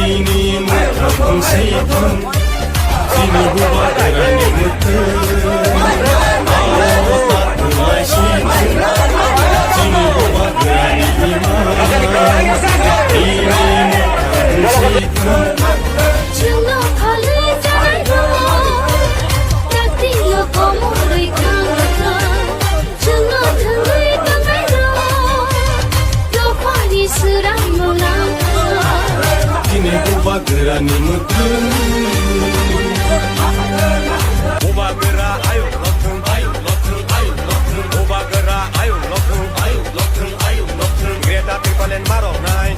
ini mutlak seyitun sini buba gerani mutlak awat mulai seyitun sini buba gerani iman ini mutlak seyitun Chilo khale jaro takti lo komoi khanga chilo thui tangai ro lo khani surang lo nam ini buba gerani mutlak buba gera ayo lotun buba gera ayo lotun Greta People and Maro Nine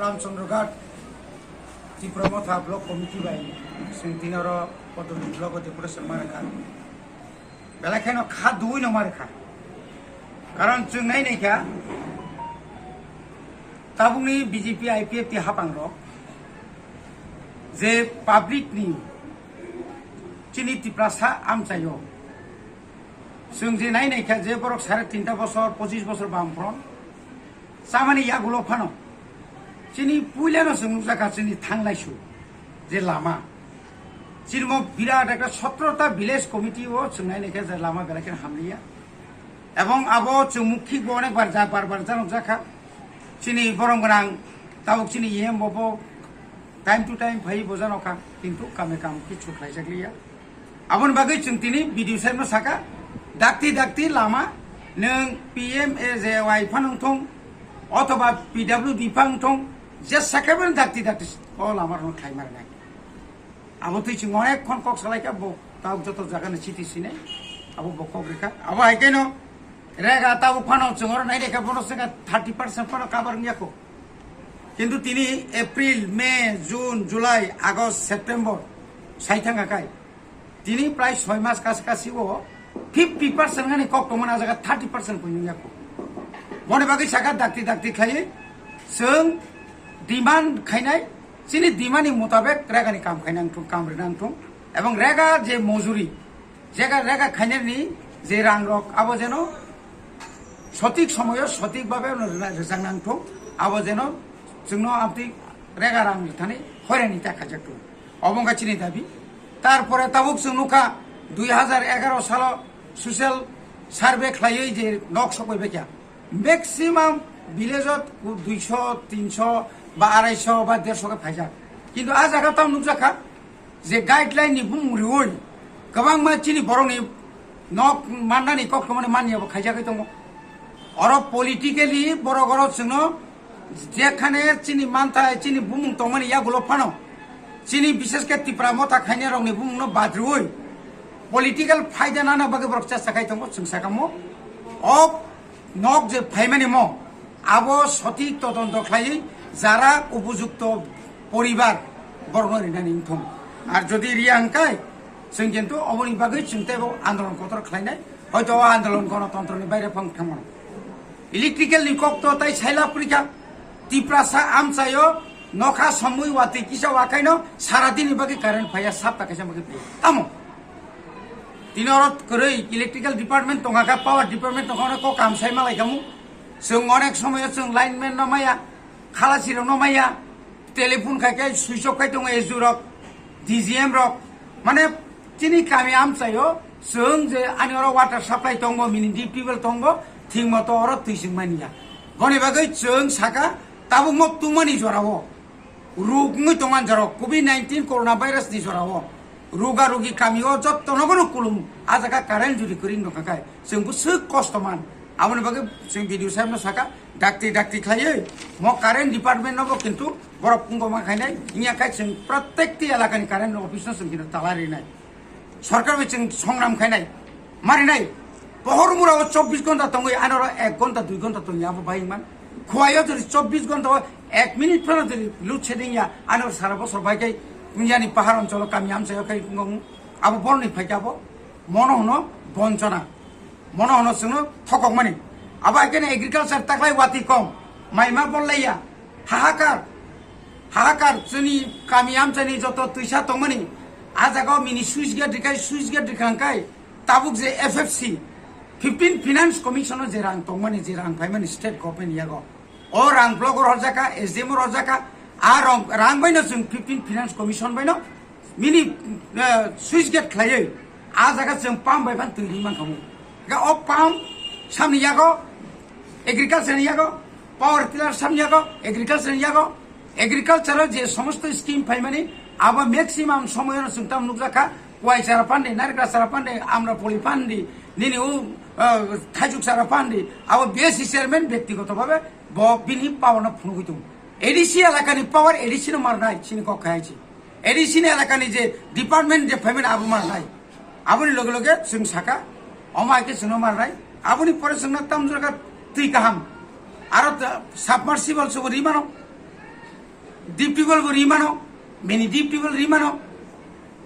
Ramchandraghat Tripura block committee बाय दिनर पदवी block deputation मारेखा बेलाखान खा दुई न मारेखा कारण जों नायनायखा ताबुंनि BJP IPF ति हापांग जे public नि चिनी त्रिपुरा आमचायो जों जे नायनायखा जे बरक 3.5 बছर 25 बছर बामफ्रन सामानि यागुलो फानो चिनी पुइलानो जों नुजाखा चिनी थांलायसु जे लामा चिरमो बिराट एक 17टा विलेज कमिटी ओ जों नायनायखा जे लामा बेलाखान हामलिया এবং আবো চুমুখি অনেকবার যা বারবার জানো জাখা চিনি বরং গোনাং তাবুক চিনি ইএম বব টাইম টু টাইম ফাই বোজানোখা কিন্তু কামে কাম কিছু খাইজাগলিয়া আবন বাগৈ जों তিনি ভিডিও সাইমনো সাকা ডাকতি লামা নং পিএম এজে ওয়াই ফানংথং অথবা পিডব্লিউডি ফাংথং যে সাকাবেন ডাকতি ও লামার খাই মার নাই আবো তুই जों অনেক খন কক সালাইকা ব তাও যত জায়গানে চিটি সিনে আবো বকক রেখা আবো আইকেনো रेगा ताऊ फानो चंगर नाइ रेखा बनो संगा 30% फानो काबर नियाको किंतु तिनी एप्रिल मे जून जुलाई आगस्ट सेप्टेम्बर साइथांगा काय तिनी प्राय 6 मास कासकासी ओ 50% गानि कक्टमना जागा 30% पय नियाको बने बागै सागा दाक्ति खाइ जों डिमान्ड खाइनाय चिनि डिमान्डनि मुताबिक रेगानि काम खाइनां थुं काम रेनां थुं एवं रेगा जे मजुरी जेगा रेगा खाइनायनि जे रां रक आबो जेनो সঠিক সময় সঠিকভাবে রেজাংনাंगौ আবো যেন जोंनो আপনি रेगा रां थाने हयरानि टाका जातो अबंगाचिनि दाबि तारपरे ताबुक जों नुखा 2011 साल सोशल सार्वे खालायै जे नक सकयबायखा मैक्सिमाम विलेजत 200 300 बा 250 बा 150 का फायजा किंतु आ जागा ताम नुजाखा जे गाइडलाइन नि बुंरिवै गोबां मानसिनि बरंनि नक माननानि कक्टमानि मानियाबो खायजाखै दङ और पलिटिकली बड़ गरत जोंनो जेखाने चिनी मानता चिनी बुमुं तंमानि यागुलो फानो चिनी विशेष के त्रिपुरा मथा खाइने रंनि बुमुंनो बाद्रुय पलिटिकल फायदा नाना बागे बरक चेष्टा खाइतंगो जों साकामो अ नक जे फाइमानि म आबो सঠিক তদন্ত खाइ যারা উপযুক্ত পরিবার বর্ণ রিনাनि थं আর যদি রিয়াংকাই जों किन्तु अबनि बागै चिन्तायाव आन्दोलन कतर खाइनाय हयतो आन्दोलन गणतन्त्रनि बायरे फांथामोन इलेक्ट्रिकल निकक्तो ताई साइला परीक्षा त्रिपुरा आमचायो नखा समय वाती किसा वाकाइनो सारा दिन बागै कारेन्ट फाया साप ताकाइसा बागै तामो তিনি অরত করে ইলেকট্রিক্যাল ডিপার্টমেন্ট তঙ্গাকা পাওয়ার ডিপার্টমেন্ট তখন ক কাম সাই মালাই কামু जों अनेक समय जों लाइनमेन नमाया खालासिर नमाया टेलीफोन खाय सुइच अफ खाय दङ एजु रक DGM रक माने चिनि कामि आमसायो जों जे आनिर वाटार साप्लाइ दङ मिनि डिपिबल दङ थिं मत अर तुइसिं मानिया गनि बागै जों साका ताबु मक तुमानि जरावो रुगङै दङान जराव कोभिड-19 कोरोना भाइरास नि जरावो रुगा रुगि कामियो जत्तनगनो कुलुम आजाका कारेन्ट जुदि करिं दंखाय जोंबो सो कष्टमान आमने बागे जों भिडिअ साहेब न साका डाक्ति खायो म कारेन्ट डिपार्टमेन्ट नबो किन्तु बरफ पुंगो माखायनाय इयाखाय जों प्रत्येकति एलाकानि कारेन्ट अफिस न जों किन्तु तालारिनाय सरकार जों संग्राम खायनाय मारिनाय बहर मुराव 24 घन्टा दङ आनर 1 घन्टा 2 घन्टा दङ याबो भाइमान खुवायो जरि 24 घन्टा 1 मिनिट फरा जरि लुट सेदिं या आनर सारा बसर भाइकै मुयानि पाहार अञ्चल कामि आमसाय खाय गङु आबो बरनि फाइकाबो मन हनो बञ्चना मन हनो जोंनो थकक माने अब एखाने एग्रिकालचार ताकलाय वाति कम माइमा बललाया हाहाकार जोंनि कामि आमसायनि जत तुइसा दंमोनि आ जागाव मिनि सुइच गेट दिखांखाय ताबुक जे FFC 15 फाइनान्स कमिसन जे रां दंमोनि जे रां फाइमानि स्टेट गभर्नमेन्ट यागो ओ रां ब्लगर हरजाका SDM हरजाका आ रां बायनो जों 15 फाइनान्स कमिसन बायनो मिनि सुइच गेट खायो आ जागा जों पाम बायफान तुइनि मानखामु ओ पाम सामनि यागो एग्रिकालचार यागो पावर टिलर सामनि यागो एग्रिकालचार जे समस्त स्कीम फाइमानि आबा मैक्सिमाम समय सुंताम नुजाका वाइ सारा पान्डे नारगा सारा पान्डे आमरा पलि पान्डे निनि उ थाजुक सारा पान्डे आबा बेसि चेयरमैन व्यक्तिगतभावे ब बिनि पावर न फुनुगुतु एडिसि एलाकानि पावर एडिसि न मारनाय सिनि कखायछि एडिसि एलाकानि जे डिपार्टमेन्ट जे फाइमानि आबु मारनाय आबुनि लगे लगे जों साका अमायके जोंनो मारनाय आबुनि परे जोंना तामजरगा तुइ गाहाम आरो साबमार्सिबल सब रिमानो डिपिबल रिमानो मिनि डिपिबल रिमानो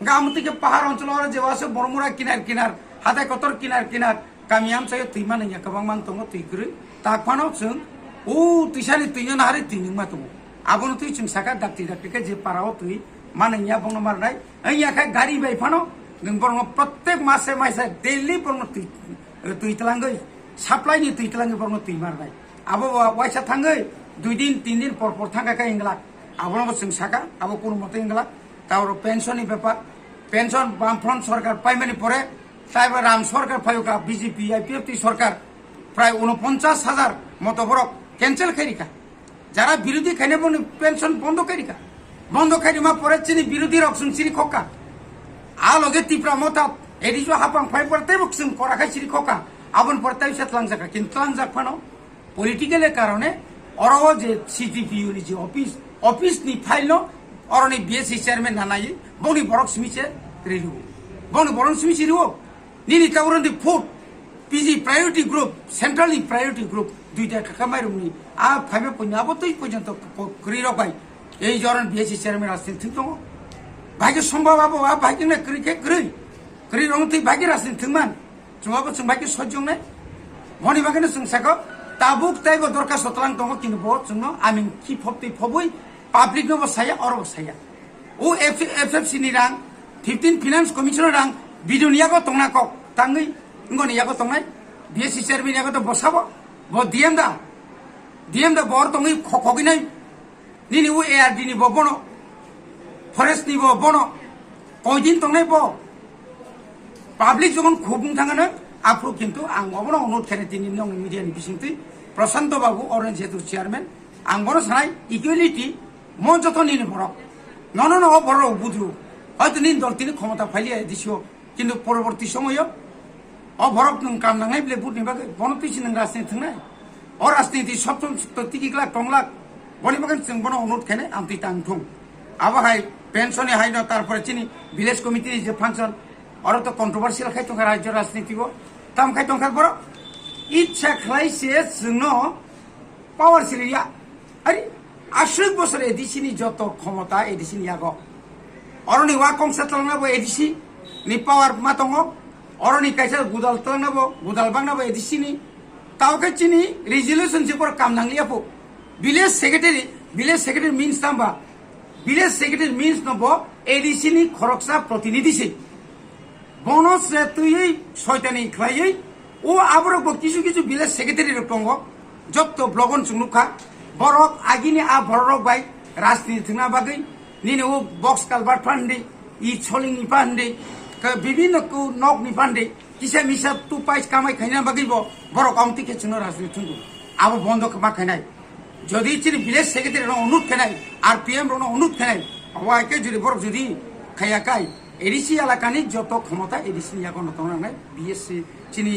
गामतिके पहाड़ अंचल और जेवासे बरमुरा किनार हाथाय कतर किनार कामियाम सायो तुइमानो या गोबां मान दङ तुइग्रो ताकफानो जों ओ तुइसानि तुइनो नाहारि तुइनो मा दङ आबुनो तुइ जों साका डाक्ति जे पाराव तुइ मानो या बंनो मारनाय याखाय गारि बायफानो जों बरङ प्रत्येक मासे डेली बरङ तुइतलांगै साप्लाइनि तुइतलांगै बरङ तुइ मारनाय आबो वाइसा थांगै 2 दिन 3 दिन पर थांगाखै इंगला आबो जों साका आबो कोनो मते इंगला तावर पेन्सननि ब्यापार पेन्सन बामफ्रन्ट सरकार पाइमानि परे साइबा राम सरकार फायुका बीजेपी IPFT सरकार प्राय 49,000 मत बरक कैंसेल करिका যারা বিরোধী খাইনে বনি পেনশন বন্ধ করিকা বন্ধ করিমা পরে চিনি বিরোধী রকসুন চিনি খোকা आ लगे तिप्रा मता एडिजो हापां फाइ परते बक्सिम कराखाय सिरि खोका आबन परताय सेतलां जाका किन्तलां जाफानो पलिटिकल कारणे अरव जे CTPU नि जे ऑफिस नि फाइल नो अरनि BSc चेयरमैन नानाय बनि बरक समिसे रिरु बनि बरक समिसे रिरु निनि कावरन the food PG priority group central priority group दुइटा कामायरुमनि आ फाइबे पन्याबो तै पर्यन्त करिरबाय এই जरन BSc चेयरमैन आसिन थिं दङ भाग्य सम्भव आबो आ भाग्य ने करि रंग थै भाग्य रासिन थंमान जोंआबो जों भाग्य सज्जंने मनि बागैनो जों साको ताबुक ताइबो दरखार सतलां दङ किन्तु बो जोंनो आमिन कि फबतै फबै पाब्लिक नो बसाया अरब साया ओ FFC नि रां 15 फाइनान्स कमिसन रां बिदुनियागो तंनाको तांगै ngoni yago tongnai BSc chairman yago तो बसाबो बो DM दा बर तंगै खखगिनाय निनि ओ ARD नि बो बनो फरेस्ट नि बनो कयदिन तंनाय बो पाब्लिक जगन खुबुं थाङानो आफु किन्तु आं अबनो अनुरोध खाने दिनि नों मिडिया नि बिसिंति प्रशांत बाबु अरेंज जेतु चेयरमैन आं बनो सानाय इक्वालिटी म जत निनि बर न बर बुझु हयतो निन दल तिनि क्षमता फाइलिया दिसियो किन्तु परवर्ती समय अ भरक नों काम नांनाय ब्ले बुटनि बागै बनतिसि नों राजनीति थांनाय अ राजनीति सप्तम तिकिला टंगला बनि बागै जों बनो अनुरोध खाने आं ति तांथुं आबाहाय पेंशननि हायनो तारपरे चिनि विलेज कमिटि जे फांक्शन और तो कंट्रोवर्शियल खाय तंखा राज्य राजनीति को ताम खाय तंखा बर इच्छा खलाइसे जोंनो पावर सिलिया अरे 80 বছর एडिसिनि जत क्षमता एडिसिनि यागो अरनि वा कंसेट लांनाबो एडिसि नि पावर मा दङ अरनि कायसा गुदाल तंनाबो गुदाल बांनाबो एडिसिनि तावके चिनि रिजोल्यूशन जे पर काम नांलियाबो विलेज सेक्रेटारि मीन्स तांबा विलेज सेक्रेटारि मीन्स नबो एडिसिनि खरकसा प्रतिनिधि से বনসে তুই শয়তানি খাইयै ও আবরক কিছু কিছু ভিলেজ সেক্রেটারি দङ যত ব্লগন চুনুখা বরক আগিনি আ বরক বাই রাজনীতি থিনা বাগै নিনে ও বক্স কালবার ফান্ডে ই ছলিংনি ফান্ডে বিভিন্ন নকনি ফান্ডে কিসা মিসা তু পাইস কামাই খাইনা বাগैব বরক আমতি কে চুনো রাজনীতি থুঙ্গু আবো বন্ধ মা খাইনাই যদি চিনি ভিলেজ সেক্রেটারি অনুরোধ খাইনাই আর পিএম রনো অনুরোধ খাইনাই অবাইকে যদি বরক যদি খাইয়াকাই এডিসি এলাকানি যত ক্ষমতা এডিসি নিয়াগনো তং নাই বিএসসি চিনি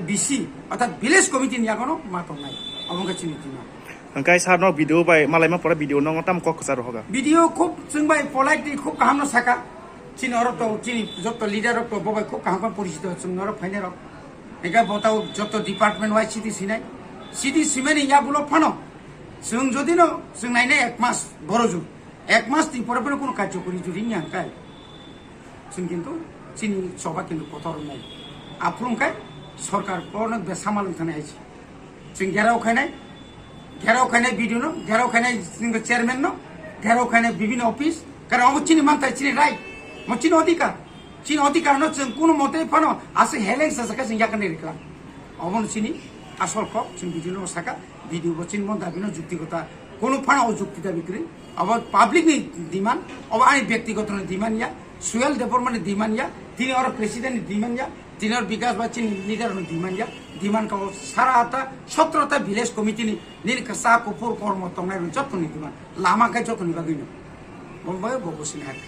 বিসি অর্থাৎ ভিলেজ কমিটি নিয়াগনো মাতো নাই অমকে চিনি দিনা Angkai sarno video bai malai ma pora video nong tam kok sar hoga. Video খুব চিংবাই পলাইটলি খুব কাহাম সাকা চিনি অর তো চিনি যত লিডার তো ববাই খুব কাহাম পরিচিত চিংনর ফাইনার এগা বতাও যত ডিপার্টমেন্ট ওয়াই সিটি সিমেনি ইয়া বুলো ফানো जों যদি ন जों নাইনে এক মাস বড় যুগ এক মাস তি পরে পরে কোনো কার্যকরী যদি নি আঙ্কাই जों কিন্তু চিনি সভা কিন্তু পতর নাই আফরুংকাই সরকার কোন বে সামালন থানে আইছি जों ঘেরাও খাইনাই ভিডিও ন ঘেরাও খাইনাই চেয়ারম্যান ন ঘেরাও খাইনাই বিভিন্ন অফিস কারণ অব চিনি মানতাই চিনি রাইট মো চিনি অধিকার ন जों কোনো মতে ফানো আসে হেলেন সাসাকা जों ইয়াকানে রেখলা অবন চিনি আসল কক जों ভিডিও ন সাকা ভিডিও বচিন মন দাবিনো যুক্তিগতা কোনো ফানা অযুক্তিতা বিক্রি অব পাবলিক নি ডিমান্ড অব আই ব্যক্তিগত নি ডিমান্ড ইয়া সুয়েল ডেভেলপমেন্ট ডিমান্ড ইয়া তিনি আর প্রেসিডেন্ট ডিমান্ড ইয়া তিনি আর বিকাশ বা চিনি লিডার নি ডিমান্ড কা সারা আতা 17টা ভিলেজ কমিটি নি নীল কাসা কুপুর কর্ম তংনাই যত নি ডিমান্ড লামা কাই যত নি বাগিনো বলবাই ববসিন হাত